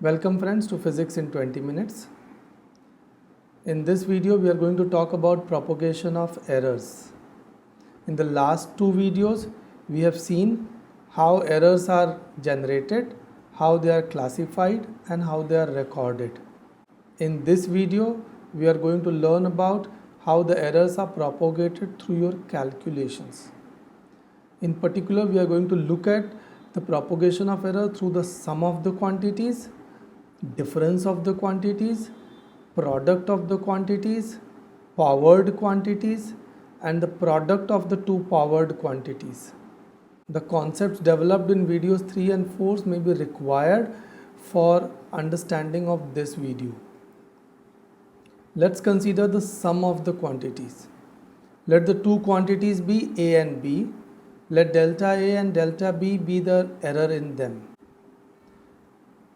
Welcome friends to Physics in 20 minutes. In this video we are going to talk about propagation of errors. In the last two videos we have seen how errors are generated, how they are classified and how they are recorded. In this video we are going to learn about how the errors are propagated through your calculations. In particular we are going to look at the propagation of error through the sum of the quantities, difference of the quantities, product of the quantities, powered quantities and the product of the two powered quantities. The concepts developed in videos 3 and 4 may be required for understanding of this video. Let's consider the sum of the quantities. Let the two quantities be A and B. Let delta A and delta B be the error in them.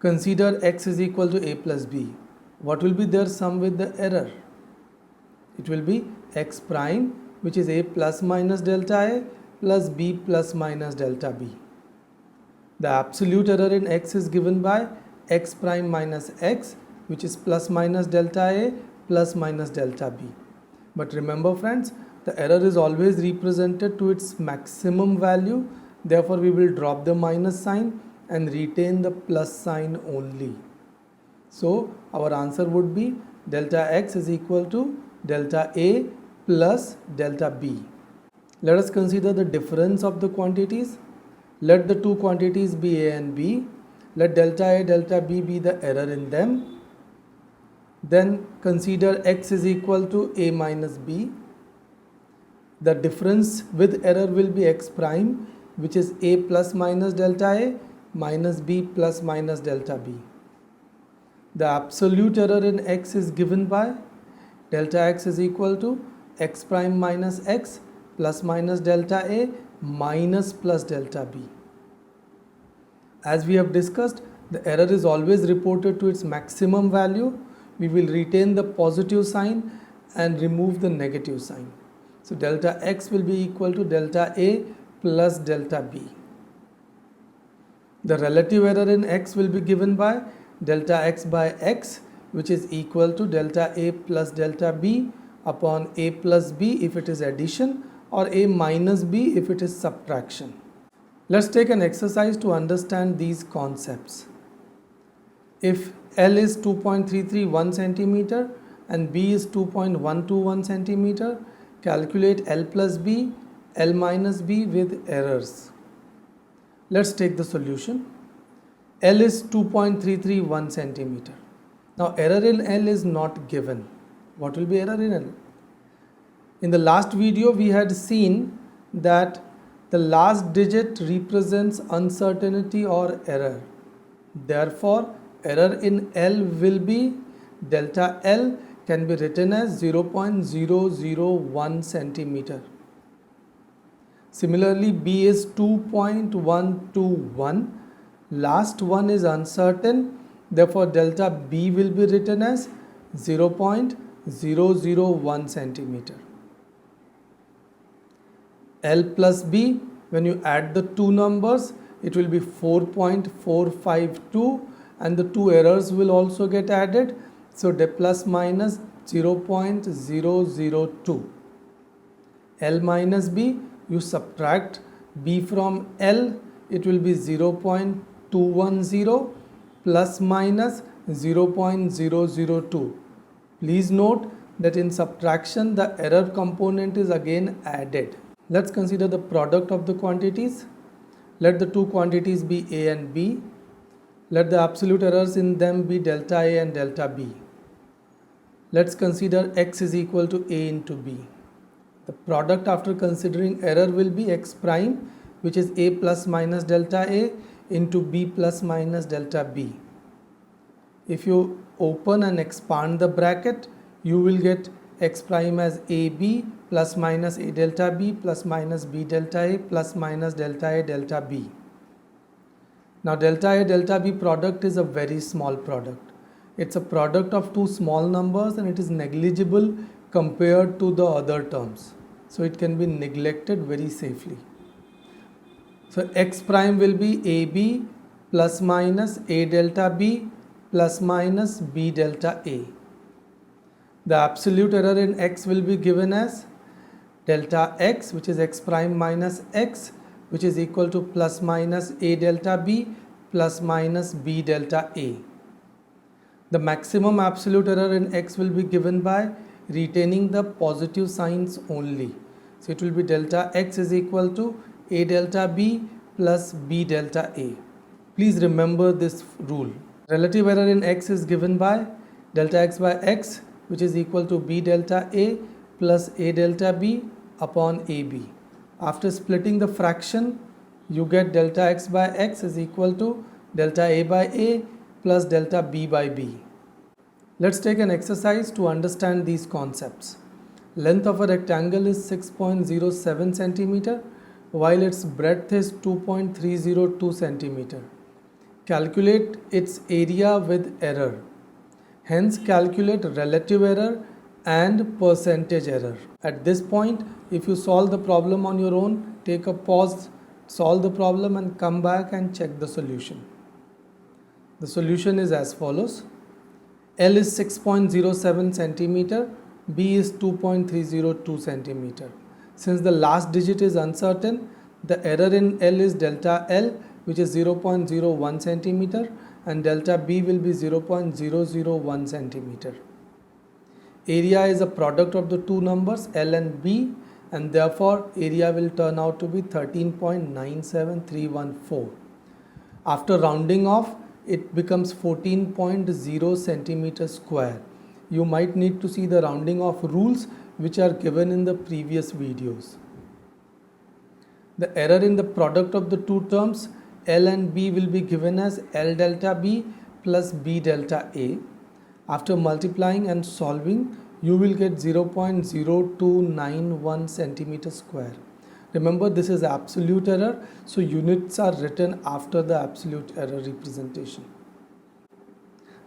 Consider x is equal to a plus b. What will be their sum with the error? It will be x prime, which is a plus minus delta a plus b plus minus delta b. The absolute error in x is given by x prime minus x, which is plus minus delta a plus minus delta b. But remember friends, the error is always represented to its maximum value. Therefore, we will drop the minus sign and retain the plus sign only. So our answer would be delta x is equal to delta A plus delta B. Let us consider the difference of the quantities. Let the two quantities be A and B. Let delta A, delta B be the error in them. Then consider x is equal to A minus B. The difference with error will be x prime, which is A plus minus delta A minus b plus minus delta b. The absolute error in x is given by delta x is equal to x prime minus x plus minus delta a minus plus delta b. As we have discussed, the error is always reported to its maximum value. We will retain the positive sign and remove the negative sign. So delta x will be equal to delta a plus delta b. The relative error in x will be given by delta x by x, which is equal to delta a plus delta b upon a plus b if it is addition or a minus b if it is subtraction. Let's take an exercise to understand these concepts. If L is 2.331 centimeter and B is 2.121 centimeter, calculate L plus B, L minus B with errors. Let's take the solution. L is 2.331 centimeter. Now error in L is not given. What will be error in L? In the last video we had seen that the last digit represents uncertainty or error. Therefore error in L will be delta L can be written as 0.001 centimeter. Similarly, B is 2.121. Last one is uncertain. Therefore, delta B will be written as 0.001 centimeter. L plus B, when you add the two numbers, it will be 4.452 and the two errors will also get added. So, the plus minus 0.002. L minus B, you subtract B from L, it will be 0.210 plus minus 0.002. Please note that in subtraction the error component is again added. Let's consider the product of the quantities. Let the two quantities be A and B. Let the absolute errors in them be delta A and delta B. Let's consider x is equal to A into B. The product after considering error will be x prime, which is a plus minus delta a into b plus minus delta b. If you open and expand the bracket, you will get x prime as ab plus minus a delta b plus minus b delta a plus minus delta a delta b. Now delta a delta b product is a very small product. It's a product of two small numbers and it is negligible compared to the other terms. So it can be neglected very safely. So x prime will be AB plus minus A delta B plus minus b delta a. The absolute error in x will be given as delta x, which is x prime minus x, which is equal to plus minus a delta b plus minus b delta a. The maximum absolute error in x will be given by retaining the positive signs only. So it will be delta x is equal to a delta b plus b delta a. Please remember this rule. Relative error in x is given by delta x by x, which is equal to b delta a plus a delta b upon ab. After splitting the fraction, you get delta x by x is equal to delta a by a plus delta b by b. Let's take an exercise to understand these concepts. Length of a rectangle is 6.07 centimeter, while its breadth is 2.302 centimeter. Calculate its area with error. Hence, calculate relative error and percentage error. At this point, if you solve the problem on your own, take a pause, solve the problem and come back and check the solution. The solution is as follows. L is 6.07 centimeter, B is 2.302 centimeter. Since the last digit is uncertain, the error in L is delta L, which is 0.01 centimeter, and delta B will be 0.001 centimeter. Area is a product of the two numbers L and B, and therefore area will turn out to be 13.97314. After rounding off, it becomes 14.0 centimeter square. You might need to see the rounding off rules which are given in the previous videos. The error in the product of the two terms L and B will be given as L delta B plus B delta A. After multiplying and solving, you will get 0.0291 centimeter square. Remember, this is absolute error, so units are written after the absolute error representation.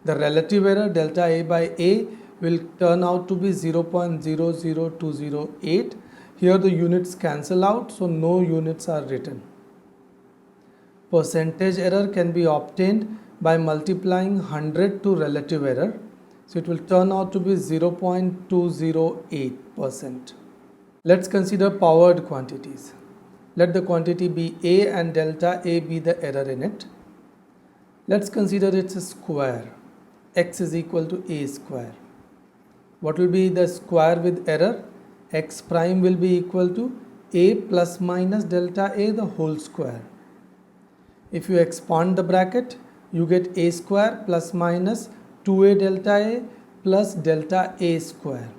The relative error delta A by A will turn out to be 0.00208. Here the units cancel out, so no units are written. Percentage error can be obtained by multiplying 100 to relative error. So it will turn out to be 0.208%. Let's consider powered quantities. Let the quantity be A and delta A be the error in it. Let's consider it's a square. X is equal to A square. What will be the square with error? X prime will be equal to A plus minus delta A the whole square. If you expand the bracket, you get A square plus minus 2A delta A plus delta A square.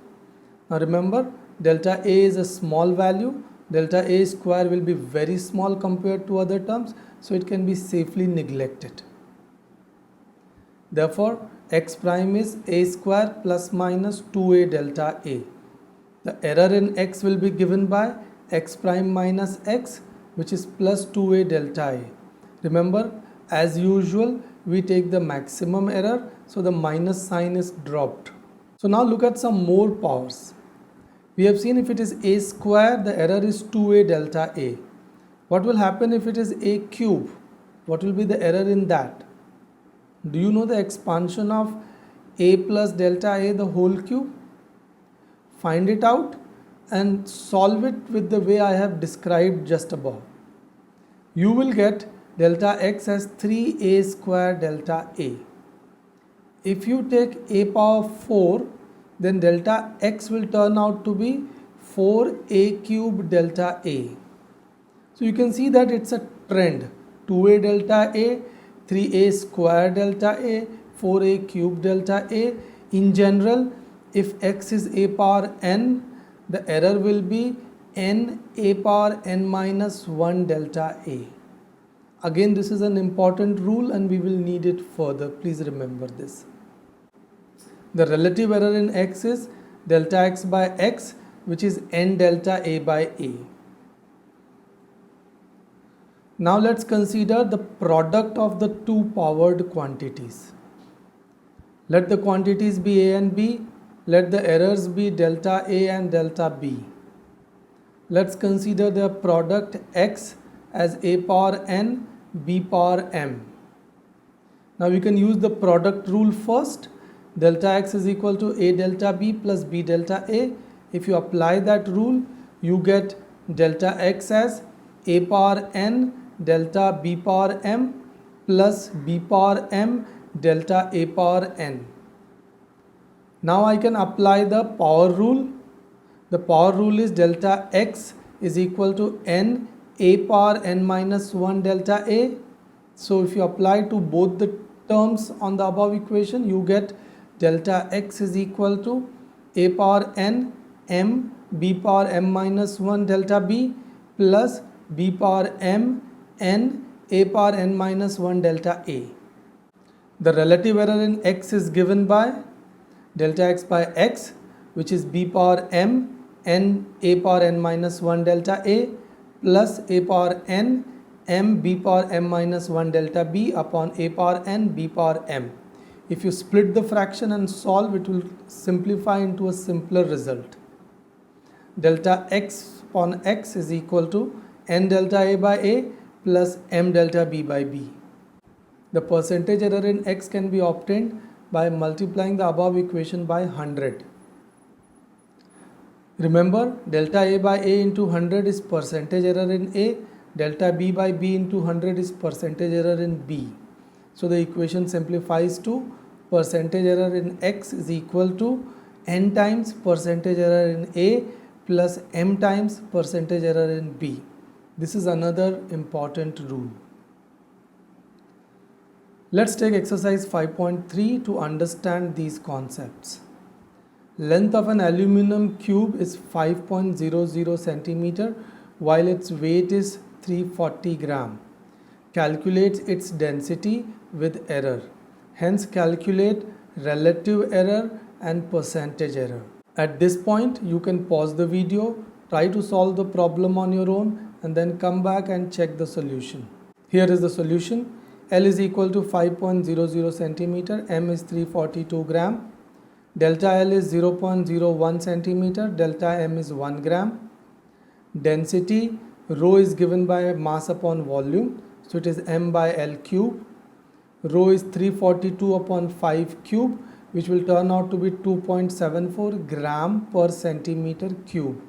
Now remember, delta A is a small value. Delta A square will be very small compared to other terms, so it can be safely neglected. Therefore, x prime is A square plus minus 2A delta A. The error in x will be given by x prime minus x, which is plus 2A delta A. Remember, as usual, we take the maximum error, so the minus sign is dropped. So now look at some more powers. We have seen if it is A square, the error is 2A delta A. What will happen if it is A cube? What will be the error in that? Do you know the expansion of A plus delta A the whole cube? Find it out and solve it with the way I have described just above. You will get delta x as 3A square delta A. If you take A power 4, then delta x will turn out to be 4A cube delta A. So you can see that it's a trend. 2A delta A, 3A square delta A, 4A cube delta A. In general, if x is A power n, the error will be n A power n minus 1 delta A. Again, this is an important rule and we will need it further. Please remember this. The relative error in x is delta x by x, which is n delta A by A. Now let's consider the product of the two powered quantities. Let the quantities be A and B. Let the errors be delta A and delta B. Let's consider the product x as A power n, B power m. Now we can use the product rule first. Delta x is equal to a delta b plus b delta a. If you apply that rule, you get delta x as a power n delta b power m plus b power m delta a power n. Now I can apply the power rule. The power rule is delta x is equal to n a power n minus 1 delta a. So if you apply to both the terms on the above equation, you get delta x is equal to a power n m b power m minus 1 delta b plus b power m n a power n minus 1 delta a. The relative error in x is given by delta x by x, which is b power m n a power n minus 1 delta a plus a power n m b power m minus 1 delta b upon a power n b power m. If you split the fraction and solve, it will simplify into a simpler result. Delta x upon x is equal to n delta a by a plus m delta b by b. The percentage error in x can be obtained by multiplying the above equation by 100. Remember, delta a by a into 100 is percentage error in a, delta b by b into 100 is percentage error in b. So the equation simplifies to percentage error in x is equal to n times percentage error in a plus m times percentage error in b. This is another important rule. Let's take exercise 5.3 to understand these concepts. Length of an aluminum cube is 5.00 centimeter while its weight is 340 gram. Calculate its density with error. Hence calculate relative error and percentage error. At this point, you can pause the video, try to solve the problem on your own and then come back and check the solution. Here is the solution. L is equal to 5.00 centimeter, M is 342 gram. Delta L is 0.01 centimeter, delta M is 1 gram. Density, rho is given by mass upon volume, so it is M by L cube. Rho is 342 upon 5 cube, which will turn out to be 2.74 gram per centimeter cube.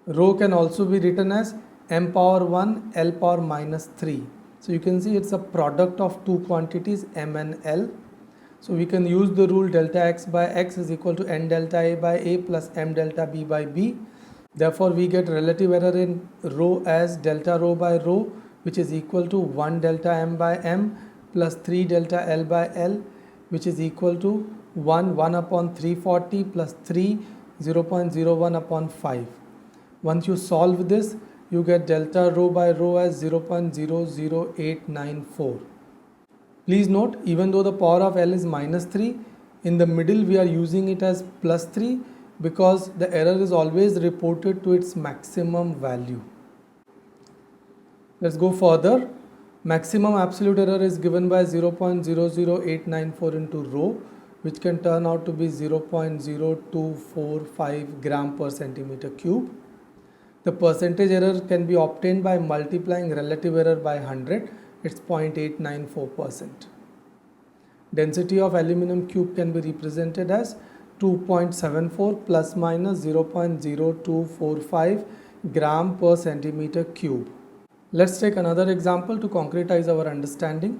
Rho can also be written as M power 1 L power minus 3. So you can see it's a product of two quantities M and L. So we can use the rule delta x by x is equal to n delta a by a plus m delta b by b. Therefore we get relative error in rho as delta rho by rho, which is equal to 1 delta m by m plus 3 delta L by L, which is equal to 1 upon 340 plus 3 0.01 upon 5. Once you solve this, you get delta rho by rho as 0.00894. Please note, even though the power of L is minus 3, in the middle we are using it as plus 3 because the error is always reported to its maximum value. Let's go further. Maximum absolute error is given by 0.00894 into rho, which can turn out to be 0.0245 gram per centimeter cube. The percentage error can be obtained by multiplying relative error by 100. It's 0.894%. Density of aluminum cube can be represented as 2.74 plus minus 0.0245 gram per centimeter cube. Let's take another example to concretize our understanding.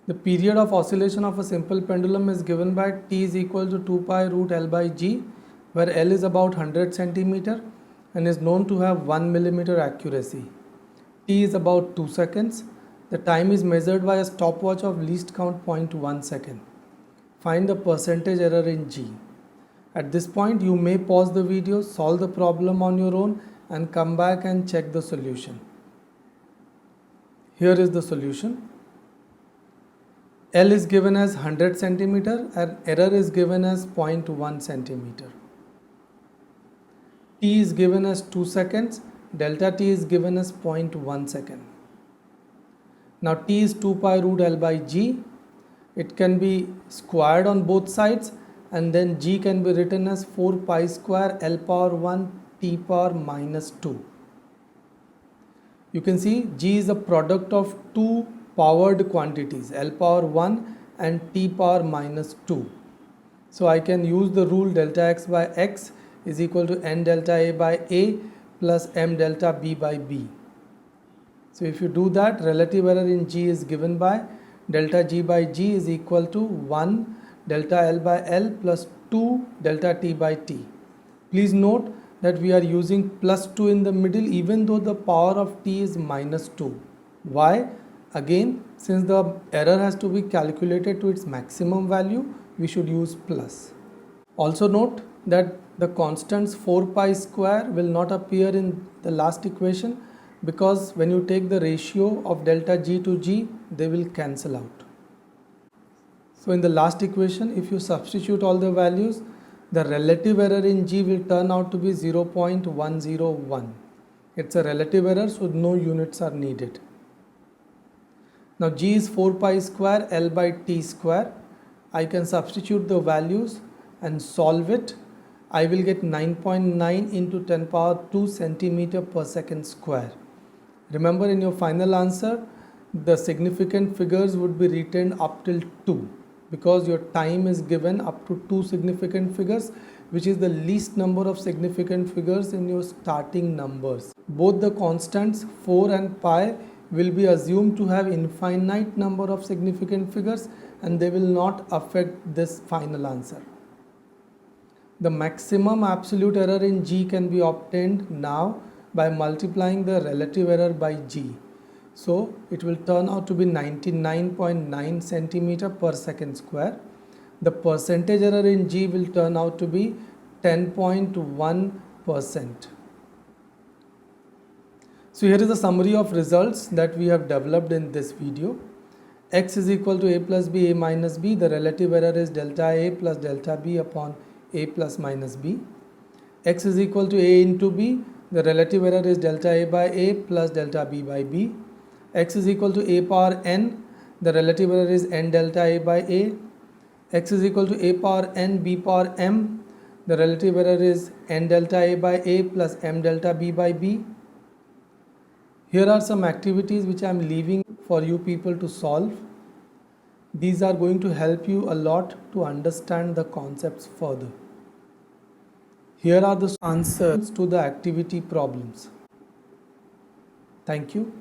The period of oscillation of a simple pendulum is given by t is equal to 2 pi root L by g, where L is about 100 centimeter and is known to have 1 millimeter accuracy. T is about 2 seconds. The time is measured by a stopwatch of least count 0.1 second. Find the percentage error in G. At this point, you may pause the video, solve the problem on your own and come back and check the solution. Here is the solution. L is given as 100 centimeter and error is given as 0.1 centimeter. T is given as 2 seconds, delta T is given as 0.1 second. Now T is 2 pi root L by G. It can be squared on both sides and then G can be written as 4 pi square L power 1 T power minus 2. You can see G is a product of two powered quantities, L power 1 and t power minus 2. So I can use the rule delta x by x is equal to n delta a by a plus m delta b by b. So if you do that, relative error in G is given by delta G by G is equal to 1 delta L by L plus 2 delta T by T. Please note that we are using plus 2 in the middle even though the power of T is minus 2. Why? Again, since the error has to be calculated to its maximum value, we should use plus. Also note that the constants 4 pi square will not appear in the last equation because when you take the ratio of delta G to G, they will cancel out. So in the last equation, if you substitute all the values, the relative error in G will turn out to be 0.101. It's a relative error, so no units are needed. Now G is 4 pi square L by T square. I can substitute the values and solve it. I will get 9.9 into 10 power 2 centimeter per second square. Remember, in your final answer, the significant figures would be written up till 2 because your time is given up to 2 significant figures, which is the least number of significant figures in your starting numbers. Both the constants 4 and pi will be assumed to have infinite number of significant figures and they will not affect this final answer. The maximum absolute error in G can be obtained now by multiplying the relative error by G. So it will turn out to be 99.9 centimeter per second square. The percentage error in G will turn out to be 10.1%. So here is the summary of results that we have developed in this video. X is equal to a plus b, a minus b. The relative error is delta a plus delta b upon a plus minus b. X is equal to a into b. The relative error is delta a by a plus delta b by b. X is equal to a power n. The relative error is n delta a by a. X is equal to a power n b power m. The relative error is n delta a by a plus m delta b by b. Here are some activities which I am leaving for you people to solve. These are going to help you a lot to understand the concepts further. Here are the answers to the activity problems. Thank you.